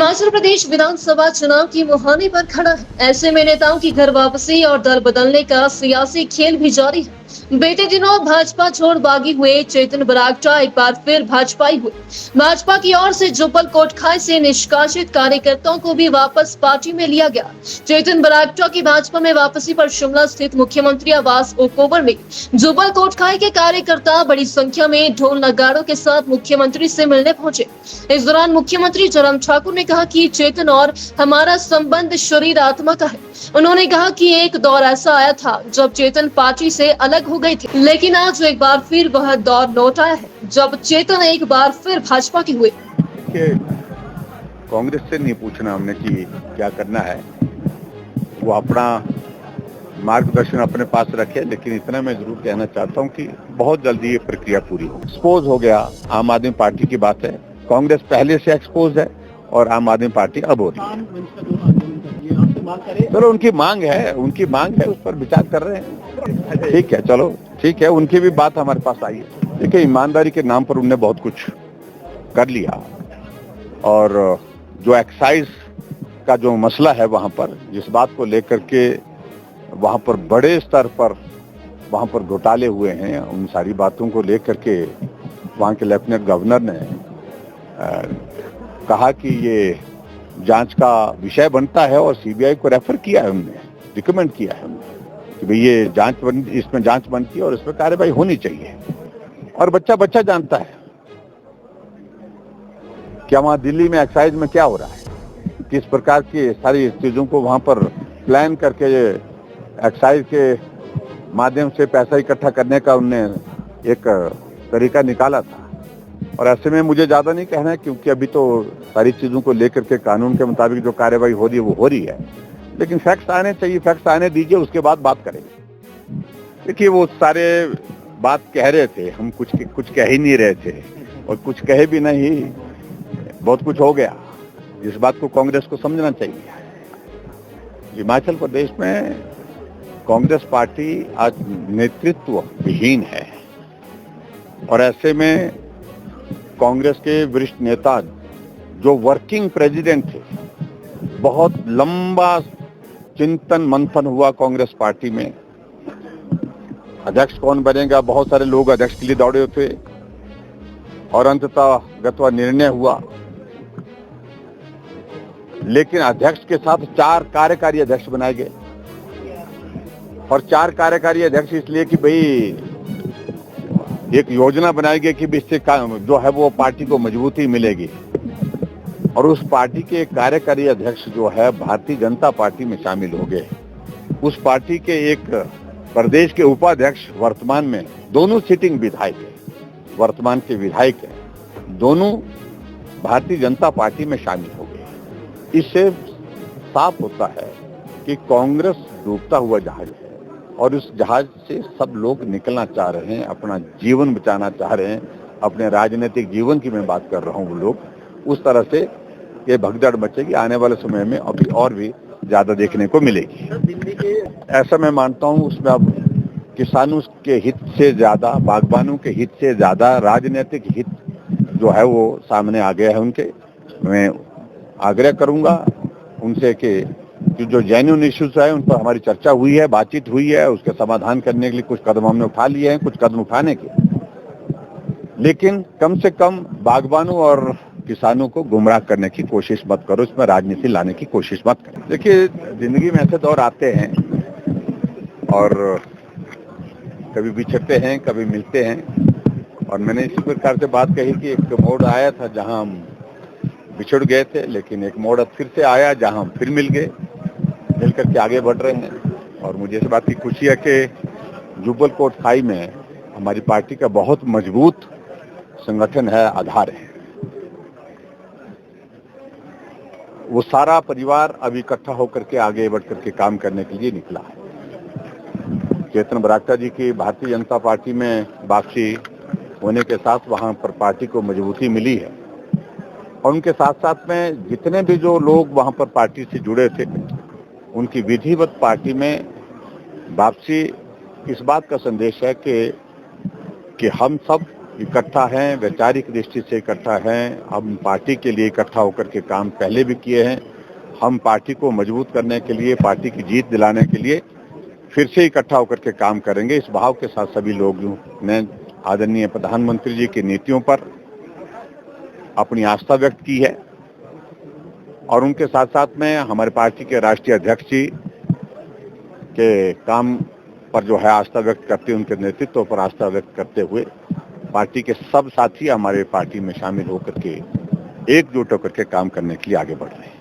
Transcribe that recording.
हिमाचल प्रदेश विधानसभा चुनाव की मुहाने पर खड़ा है। ऐसे में नेताओं की घर वापसी और दल बदलने का सियासी खेल भी जारी है। बीते दिनों भाजपा छोड़ बागी हुए चेतन बरागटा एक बार फिर भाजपाई हुए। भाजपा की ओर से जुब्बल कोटखाई से निष्कासित कार्यकर्ताओं को भी वापस पार्टी में लिया गया। चेतन बरागटा की भाजपा में वापसी पर शिमला स्थित मुख्यमंत्री आवास ओकओवर में जुब्बल कोटखाई के कार्यकर्ता बड़ी संख्या में ढोल नगाड़ों के साथ मुख्यमंत्री से मिलने पहुंचे। इस दौरान मुख्यमंत्री जयराम ठाकुर ने कहा कि चेतन और हमारा संबंध शरीर आत्मा का है। उन्होंने कहा कि एक दौर ऐसा आया था जब चेतन पार्टी से अलग हो गई थी, लेकिन आज एक बार फिर वह दौर लौट आया है जब चेतन एक बार फिर भाजपा की हुए। कांग्रेस से नहीं पूछना हमने कि क्या करना है, वो अपना मार्गदर्शन अपने पास रखे, लेकिन इतना मैं जरूर कहना चाहता हूं कि बहुत जल्दी ये प्रक्रिया पूरी हो। एक्सपोज हो गया आम आदमी पार्टी की बात है। कांग्रेस पहले से एक्सपोज है और आम आदमी पार्टी अब हो रही है। चलो उनकी मांग है उस पर विचार कर रहे हैं। ठीक है, चलो ठीक है, उनकी भी बात हमारे पास आई है। देखिए, ईमानदारी के नाम पर उनने बहुत कुछ कर लिया और जो एक्साइज का जो मसला है वहां पर, जिस बात को लेकर के वहां पर बड़े स्तर पर वहां पर घोटाले हुए हैं, उन सारी बातों को लेकर के वहां के लेफ्टिनेंट गवर्नर ने कहा कि ये जांच का विषय बनता है और सीबीआई को रेफर किया है, उन्होंने रिकमेंड किया है कि भाई ये इसमें जांच बनती है और इसमें कार्रवाई होनी चाहिए। और बच्चा जानता है क्या वहां दिल्ली में एक्साइज में क्या हो रहा है, किस प्रकार की सारी चीजों को वहां पर प्लान करके एक्साइज के माध्यम से पैसा इकट्ठा करने का उनने एक तरीका निकाला था। और ऐसे में मुझे ज्यादा नहीं कहना है, क्योंकि अभी तो सारी चीजों को लेकर के कानून के मुताबिक जो कार्रवाई हो रही है वो हो रही है, लेकिन फैक्ट्स आने चाहिए, फैक्ट्स आने दीजिए, उसके बाद बात करेंगे। देखिए, वो सारे बात कह रहे थे, हम कुछ कह ही नहीं रहे थे और कुछ कहे भी नहीं, बहुत कुछ हो गया। इस बात को कांग्रेस को समझना चाहिए। हिमाचल प्रदेश में कांग्रेस पार्टी आज नेतृत्व विहीन है और ऐसे में कांग्रेस के वरिष्ठ नेता जो वर्किंग प्रेसिडेंट थे, बहुत लंबा चिंतन मंथन हुआ कांग्रेस पार्टी में, अध्यक्ष कौन बनेगा, बहुत सारे लोग अध्यक्ष के लिए दौड़े थे और अंततः निर्णय हुआ। लेकिन अध्यक्ष के साथ 4 कार्यकारी अध्यक्ष बनाए गए और 4 कार्यकारी अध्यक्ष इसलिए कि भाई एक योजना बनाई गई कि इससे जो है वो पार्टी को मजबूती मिलेगी। और उस पार्टी के कार्यकारी अध्यक्ष जो है भारतीय जनता पार्टी में शामिल हो गए। उस पार्टी के एक प्रदेश के उपाध्यक्ष वर्तमान में दोनों सिटिंग विधायक है, वर्तमान के विधायक है, दोनों भारतीय जनता पार्टी में शामिल हो गए। इससे साफ होता है कि कांग्रेस डूबता हुआ जहाज है और उस जहाज से सब लोग निकलना चाह रहे हैं, अपना जीवन बचाना चाह रहे हैं, अपने राजनीतिक जीवन की मैं बात कर रहा हूँ। वो लोग उस तरह से ये भगदड़ मचेगी, आने वाले समय में अभी और भी ज्यादा देखने को मिलेगी। ऐसा मैं मानता हूँ उसमें अब किसानों के हित से ज्यादा, बागबानों के हित से ज्यादा राजनीतिक हित जो है वो सामने आ गया है उनके। मैं आग्रह करूंगा उनसे कि जो जेन्युइन इश्यूज है उन पर हमारी चर्चा हुई है, बातचीत हुई है, उसके समाधान करने के लिए कुछ कदम हमने उठा लिए हैं, कुछ कदम उठाने के, लेकिन कम से कम बागबानों और किसानों को गुमराह करने की कोशिश मत करो, इसमें राजनीति लाने की कोशिश मत करो। देखिए, जिंदगी में ऐसे दौर आते हैं और कभी बिछड़ते हैं, कभी मिलते हैं। और मैंने इसी प्रकार से बात कही कि एक मोड़ आया था जहां हम बिछड़ गए थे, लेकिन एक मोड़ फिर से आया जहां हम फिर मिल गए, मिलकर के आगे बढ़ रहे हैं। और मुझे इस बात की खुशी है कि जुब्बल कोटखाई में हमारी पार्टी का बहुत मजबूत संगठन है, आधार है। वो सारा परिवार अब इकट्ठा होकर के आगे बढ़ करके काम करने के लिए निकला है। चेतन बरागटा जी की भारतीय जनता पार्टी में वापसी होने के साथ वहां पर पार्टी को मजबूती मिली है और उनके साथ साथ में जितने भी जो लोग वहां पर पार्टी से जुड़े थे उनकी विधिवत पार्टी में वापसी इस बात का संदेश है कि हम सब इकट्ठा हैं, वैचारिक दृष्टि से इकट्ठा हैं। हम पार्टी के लिए इकट्ठा होकर के काम पहले भी किए हैं। हम पार्टी को मजबूत करने के लिए, पार्टी की जीत दिलाने के लिए फिर से इकट्ठा होकर के काम करेंगे। इस भाव के साथ सभी लोगों ने आदरणीय प्रधानमंत्री जी की नीतियों पर अपनी आस्था व्यक्त की है और उनके साथ साथ में हमारे पार्टी के राष्ट्रीय अध्यक्ष जी के काम पर जो है आस्था व्यक्त करते, उनके नेतृत्व पर आस्था व्यक्त करते हुए पार्टी के सब साथी हमारे पार्टी में शामिल होकर के एकजुट होकर के काम करने के लिए आगे बढ़ रहे हैं।